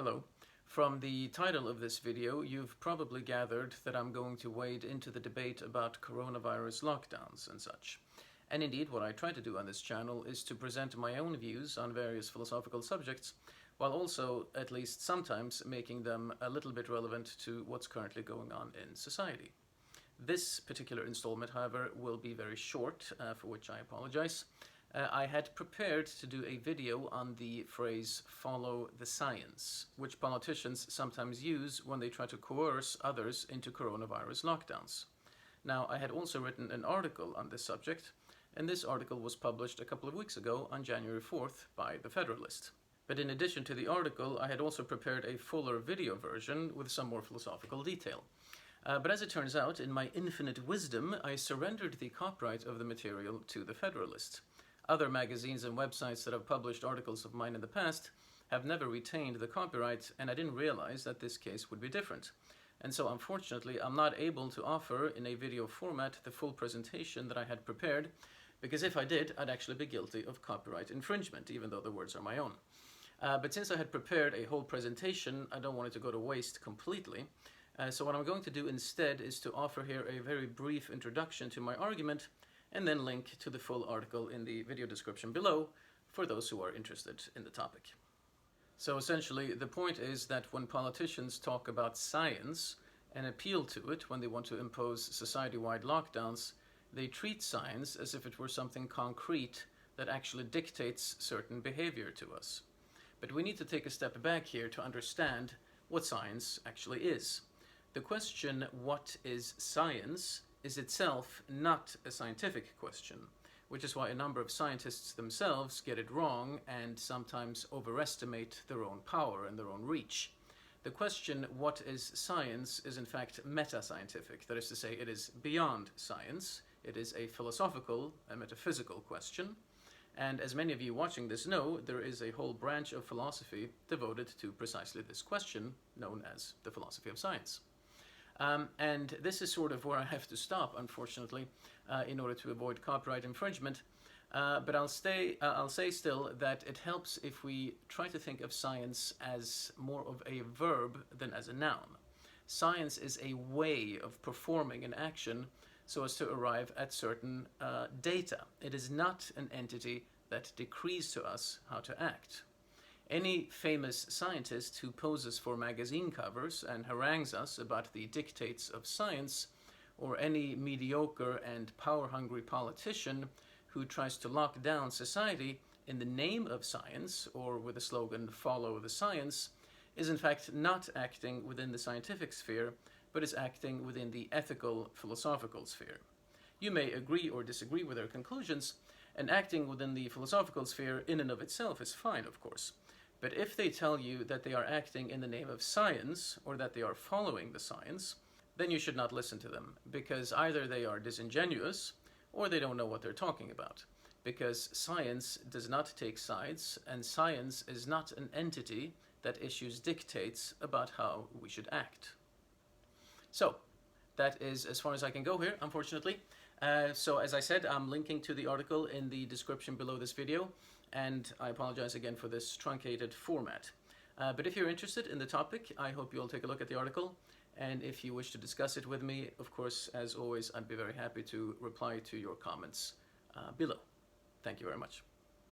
Hello. From the title of this video, you've probably gathered that I'm going to wade into the debate about coronavirus lockdowns and such. And indeed, what I try to do on this channel is to present my own views on various philosophical subjects, while also, at least sometimes, making them a little bit relevant to what's currently going on in society. This particular installment, however, will be very short, for which I apologize. I had prepared to do a video on the phrase "follow the science," which politicians sometimes use when they try to coerce others into coronavirus lockdowns. Now, I had also written an article on this subject, and this article was published a couple of weeks ago on January 4th by The Federalist. But in addition to the article, I had also prepared a fuller video version with some more philosophical detail. But as it turns out, in my infinite wisdom, I surrendered the copyright of the material to The Federalist. Other magazines and websites that have published articles of mine in the past have never retained the copyright, and I didn't realize that this case would be different. And so unfortunately, I'm not able to offer in a video format the full presentation that I had prepared, because if I did, I'd actually be guilty of copyright infringement, even though the words are my own. But since I had prepared a whole presentation, I don't want it to go to waste completely. So what I'm going to do instead is to offer here a very brief introduction to my argument, and then link to the full article in the video description below for those who are interested in the topic. So essentially, the point is that when politicians talk about science and appeal to it when they want to impose society-wide lockdowns, they treat science as if it were something concrete that actually dictates certain behavior to us. But we need to take a step back here to understand what science actually is. The question, what is science, is itself not a scientific question, which is why a number of scientists themselves get it wrong and sometimes overestimate their own power and their own reach. The question, what is science, is in fact meta-scientific. That is to say, it is beyond science. It is a philosophical, a metaphysical question. And as many of you watching this know, there is a whole branch of philosophy devoted to precisely this question, known as the philosophy of science. And this is sort of where I have to stop, unfortunately, in order to avoid copyright infringement. But I'll say still that it helps if we try to think of science as more of a verb than as a noun. Science is a way of performing an action so as to arrive at certain data. It is not an entity that decrees to us how to act. Any famous scientist who poses for magazine covers and harangues us about the dictates of science, or any mediocre and power-hungry politician who tries to lock down society in the name of science, or with the slogan "follow the science," is in fact not acting within the scientific sphere, but is acting within the ethical, philosophical sphere. You may agree or disagree with their conclusions, and acting within the philosophical sphere in and of itself is fine, of course. But if they tell you that they are acting in the name of science, or that they are following the science, then you should not listen to them, because either they are disingenuous, or they don't know what they're talking about. Because science does not take sides, and science is not an entity that issues dictates about how we should act. So, that is as far as I can go here, unfortunately. So as I said, I'm linking to the article in the description below this video, and I apologize again for this truncated format. But if you're interested in the topic, I hope you'll take a look at the article, and if you wish to discuss it with me, of course, as always, I'd be very happy to reply to your comments below. Thank you very much.